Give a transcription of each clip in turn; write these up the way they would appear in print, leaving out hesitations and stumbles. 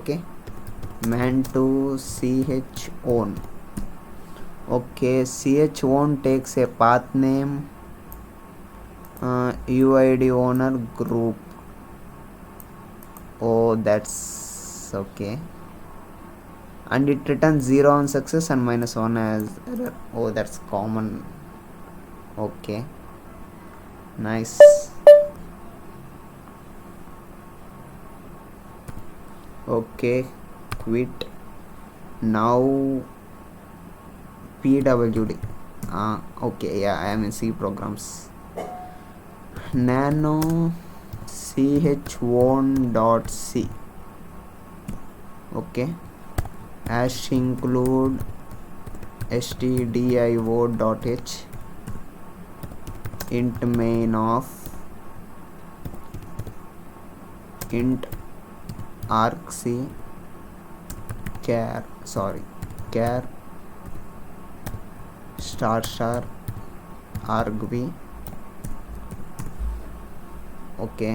okay. Man to ch own. Okay, ch own takes a path name, uid owner group. Oh, that's okay. And it returns 0 on success and -1 as error. Oh, that's common. Okay, nice. Okay, quit. Now pwd. Okay, yeah, I am in C programs. Nano ch1.c. okay, hash include stdio.h int main of int argc char star argv. Okay,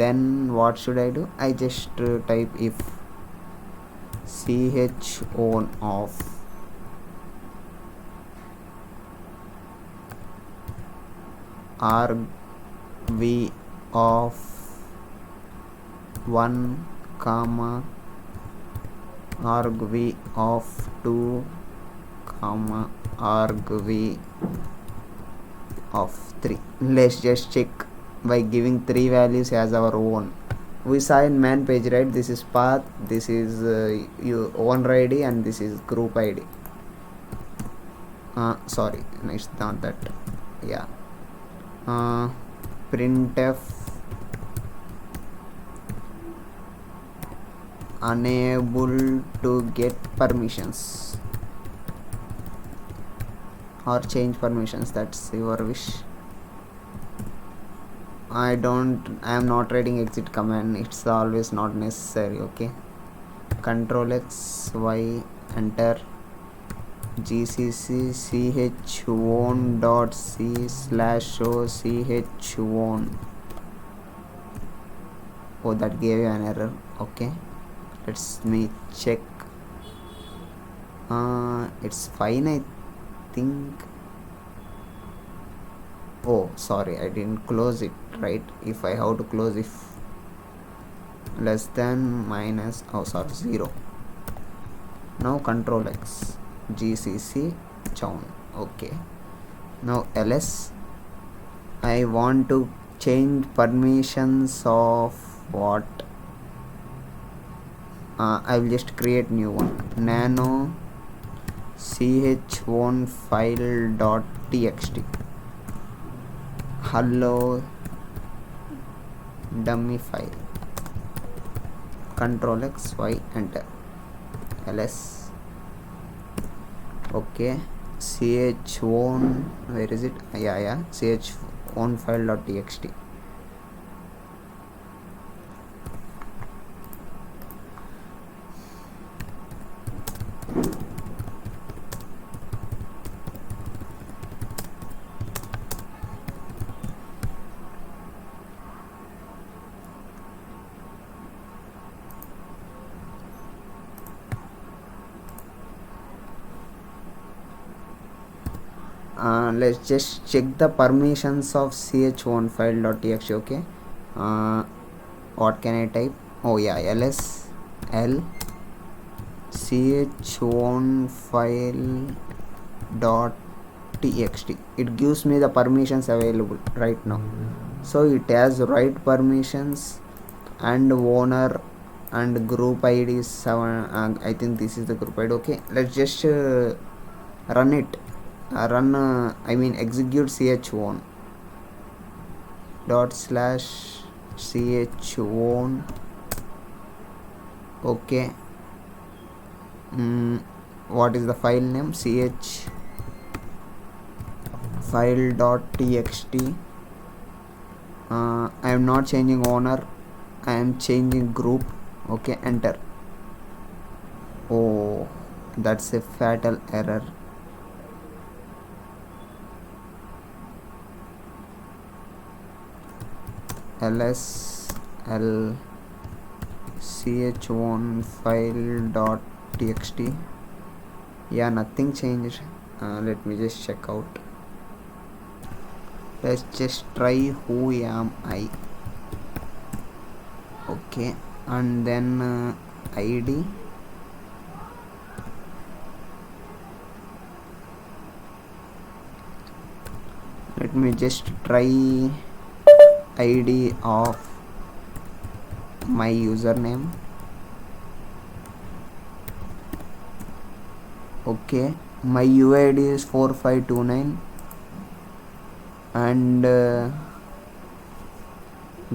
then what should I do? I just type if ch on of argv of 1 comma argv of 2 comma argv of 3. Let's just check by giving 3 values as our own. We saw in man page, right? This is path, this is your owner id, and this is group id. Sorry, it's not that. Yeah. Printf unable to get permissions or change permissions, that's your wish. I am not writing exit command, it's always not necessary. Okay, Control X Y, enter. gcc ch1.c/show ch1. Oh, that gave you an error. Okay, let's me check. It's fine, I think. Oh, sorry, I didn't close it right. If I have to close, if less than minus, oh sorry, 0. Now Control X, gcc chown. Okay, now ls. I want to change permissions of what? I will just create new one. Nano ch1 file.txt. hello dummy file. Control X Y, enter. ls. Okay, ch1, where is it? Yeah, ch1 file.txt. Let's just check the permissions of ch1 file.txt. okay, what can I type? Oh yeah, ls l ch1 file.txt. it gives me the permissions available right now. So it has right permissions and owner and group id is 7. I think this is the group id. Okay, let's just run it. Execute ch1 dot slash ch1. Okay, what is the file name? ch file.txt. I am not changing owner, I am changing group. Okay, enter. Oh, that's a fatal error. ls l ch1 file dot txt. Yeah, nothing changed. Let me just check out. Let's just try who am I. Okay, and then id. Let me just try id of my username. Okay, my UID is 4529 and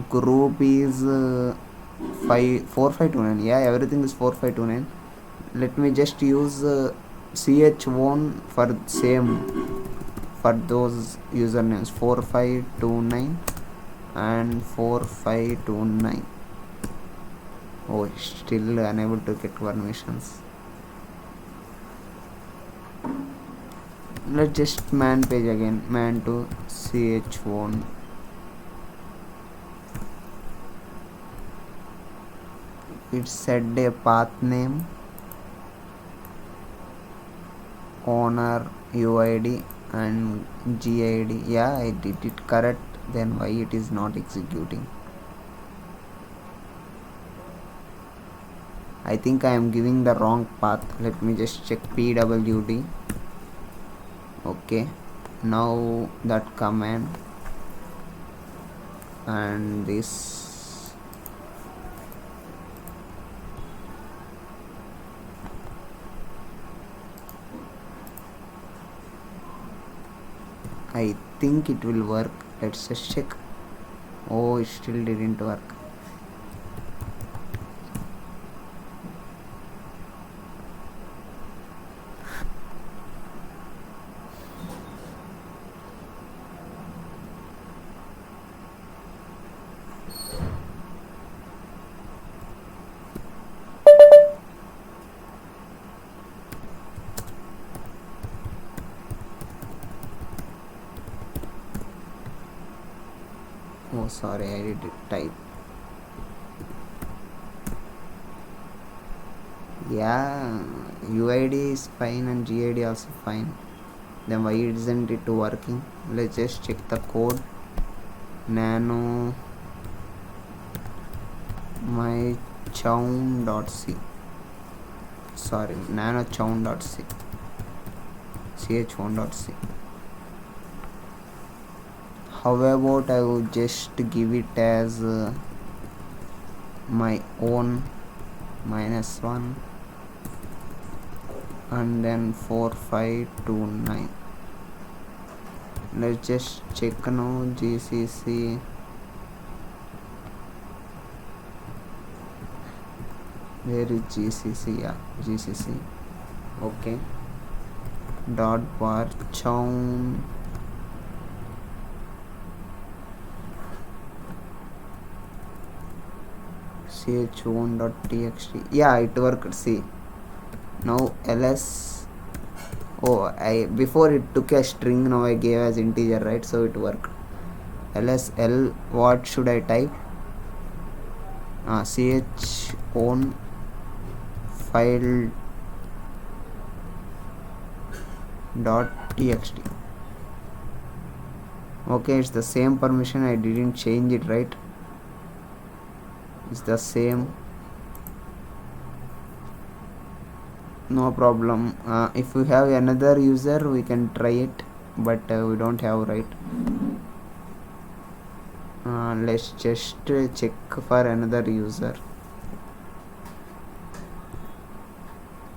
group is 4529. Yeah, everything is 4529. Let me just use ch1 for same for those usernames 4529 and 4529. Oh, still unable to get permissions. Let's just man page again, man to ch1. It said a path name, owner, UID and GID. Yeah, I did it correct. Then why it is not executing? I think I am giving the wrong path. Let me just check pwd. Okay, now that command and this. I think it will work. Let's just check. Oh, it still didn't work. Oh, sorry, I did type. Yeah, UID is fine and GID also fine. Then why isn't it working? Let's just check the code. Nano my chown.c. Sorry, nano chown.c. ch1.c. How about I would just give it as my own -1 and then 4529. Let's just check now. GCC. Where is GCC? Yeah, GCC. Okay. Dot bar chown ch1.txt. Yeah, it worked. See, now ls. Oh, I before it took a string, now I gave as integer, right? So it worked. lsl. What should I type? ch1 file dot txt. Okay, it's the same permission. I didn't change it, right? It's the same. No problem. If we have another user, we can try it, but we don't have, right? Let's just check for another user.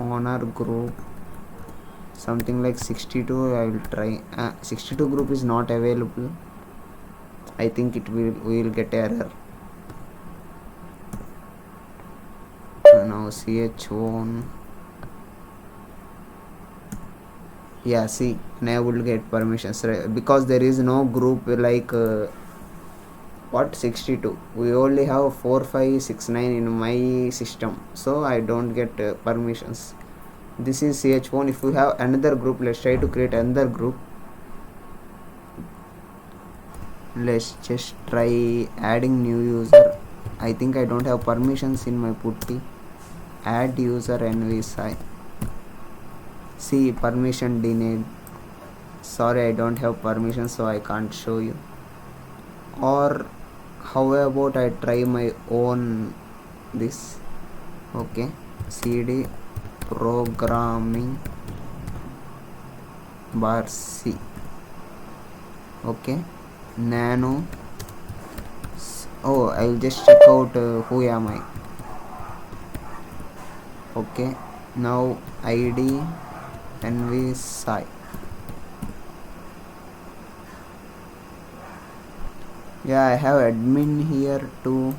Owner group something like 62. I will try. 62 group is not available. I think we will get error. Now ch1. Yeah, see, now will get permissions, right? Because there is no group like what 62. We only have 4569 in my system, so I don't get permissions. This is ch1. If we have another group, let's try to create another group. Let's just try adding new user. I think I don't have permissions in my putty. Add user nvsci. See, permission denied. Sorry, I don't have permission, so I can't show you. Or how about I try my own this. Okay, cd programming bar c. Okay, nano. Oh, I'll just check out who am I. Okay, now id nvsci. Yeah, I have admin here too.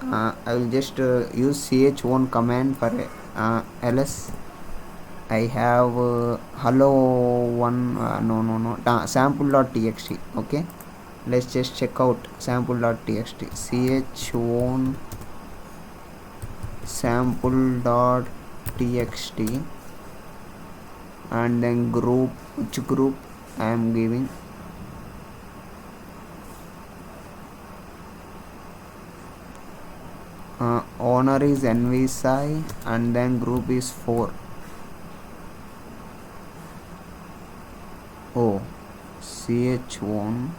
I will just use ch1 command for ls. I have hello one no sample.txt. Okay, let's just check out sample.txt. ch1 sample.txt and then group, which group I am giving. Owner is nvsci and then group is 4. Oh, ch1.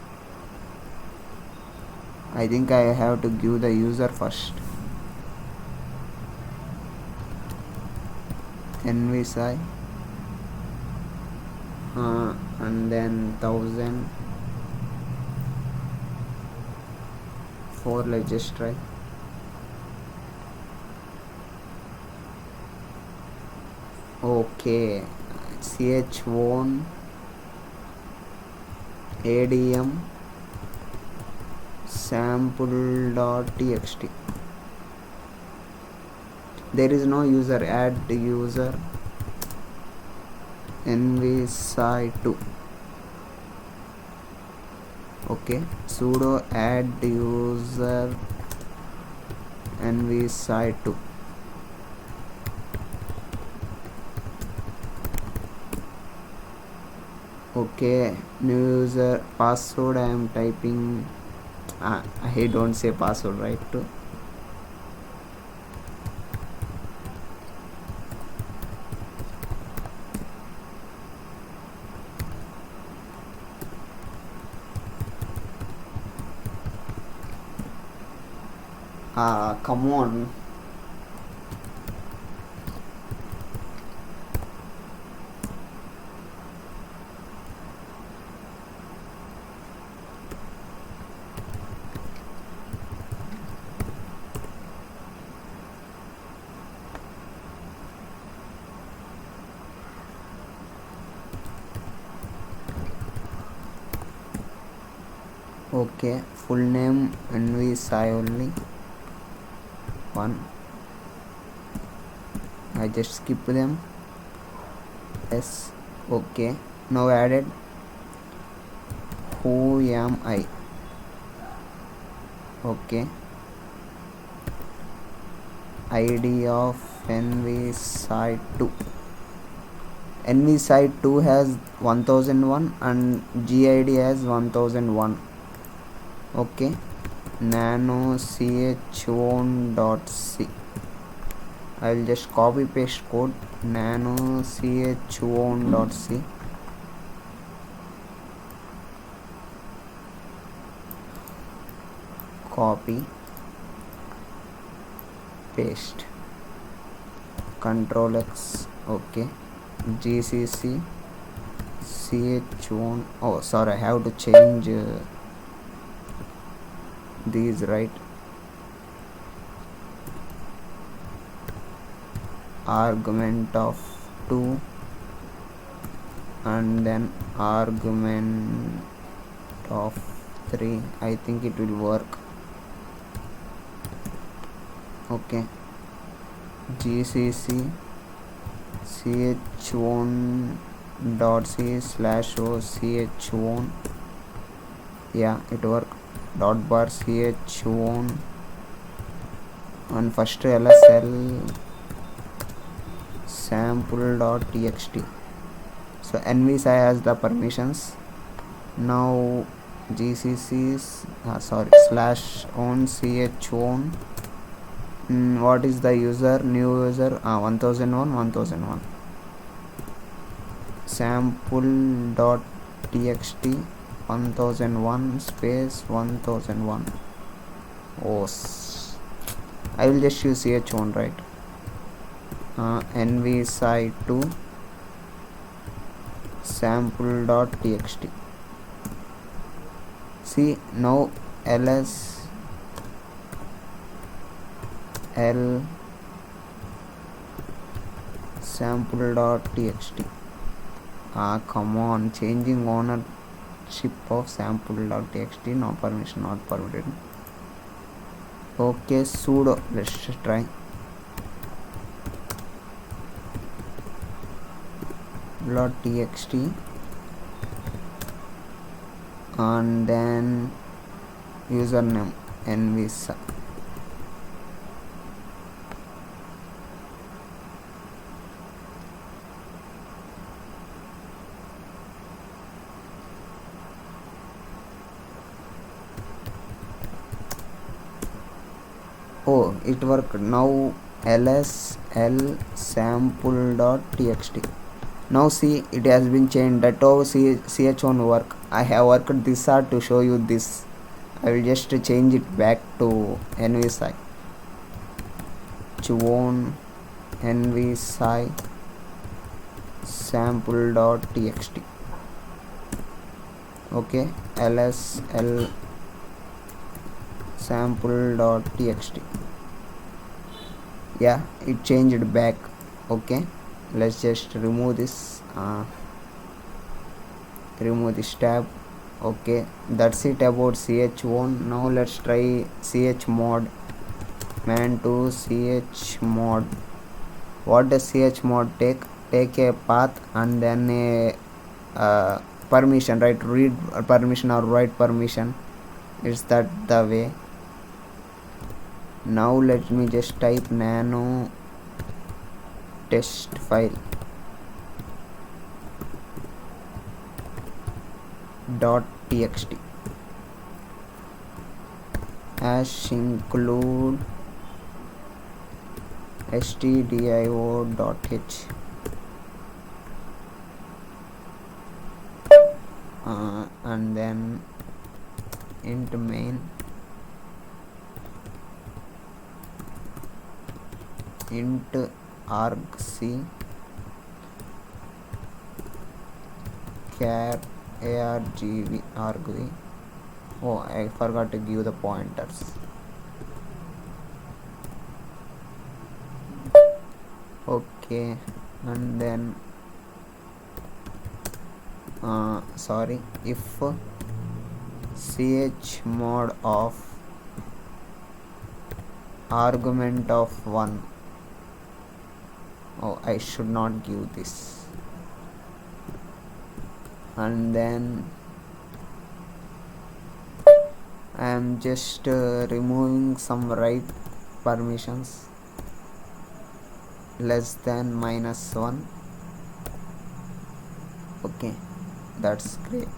I think I have to give the user first. nvsci and then 1004. Let's just try. Okay, ch1 adm sample.txt. There is no user. Add user nvsci2. Okay, sudo add user nvsci2. Okay, new user password I am typing. I don't say password right too. Come on. Okay, full name nvsci only. 1. I just skip them. Yes. Okay, now added who am I. Okay, id of nvsci2. nvsci2 has 1001 and gid has 1001. Okay, nano ch1.c. I'll just copy paste code. Nano ch1.c. Copy paste, Control X. Okay, gcc ch1. Oh, sorry, I have to change these, right? Argument of 2 and then argument of 3. I think it will work. Okay, gcc ch1.c /o ch1. Yeah, it worked. Dot bar ch1 and first lsl sample.txt. So nvsci has the permissions. Now gcc sorry slash own ch own. What is the user? New user 1001 sample dot txt 1001 space 1001. Oh, I will just use ch1, right? nv site2 sample dot txt. See, now ls l sample dot txt. Come on, changing ownership of sample dot txt, no permission, not permitted. Okay, sudo, let's try. dot txt and then username nvisa. Oh, it worked. Now ls l sample dot txt. Now see, it has been changed. That how ch1 work. I have worked this hard to show you this. I will just change it back to nvsci chown nvsci sample dot txt. Okay, ls l sample dot txt. Yeah, it changed back. Okay, let's just remove this tab. Okay, that's it about ch1. Now let's try chmod man to chmod. What does chmod take a path and then a permission, right? Read permission or write permission. Is that the way? Now let me just type nano test file dot txt hash include stdio dot h and then int main int argc char argv. Oh, I forgot to give the pointers. Okay, and then sorry, if chmod of argument of 1. Oh, I should not give this. And then I am just removing some write permissions less than -1. Okay, that's great.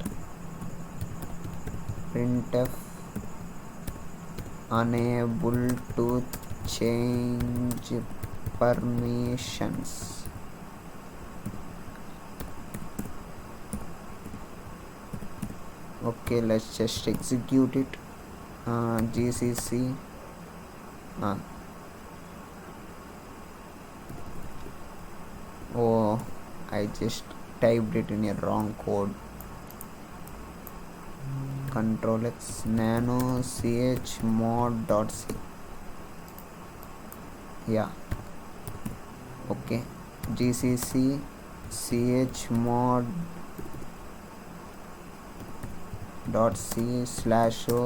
printf unable to change permissions. Okay, let's just execute it. gcc oh, I just typed it in a wrong code. Control X nano chmod dot c. Yeah, okay, gcc chmod dot c slash o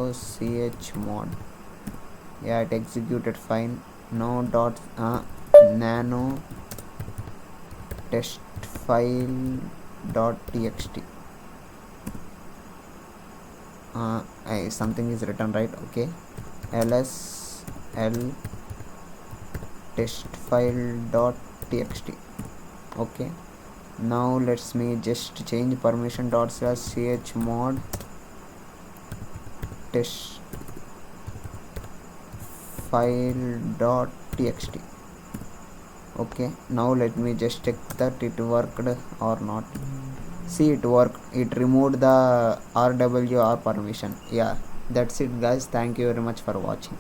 chmod. Yeah, it executed fine. No dot nano test file dot txt. Something is written right. Okay, ls l test file dot txt. Okay, now let's me just change permission dot slash chmod test file.txt. Okay, now let me just check that it worked or not. See, it worked. It removed the RWR permission. Yeah, that's it guys. Thank you very much for watching.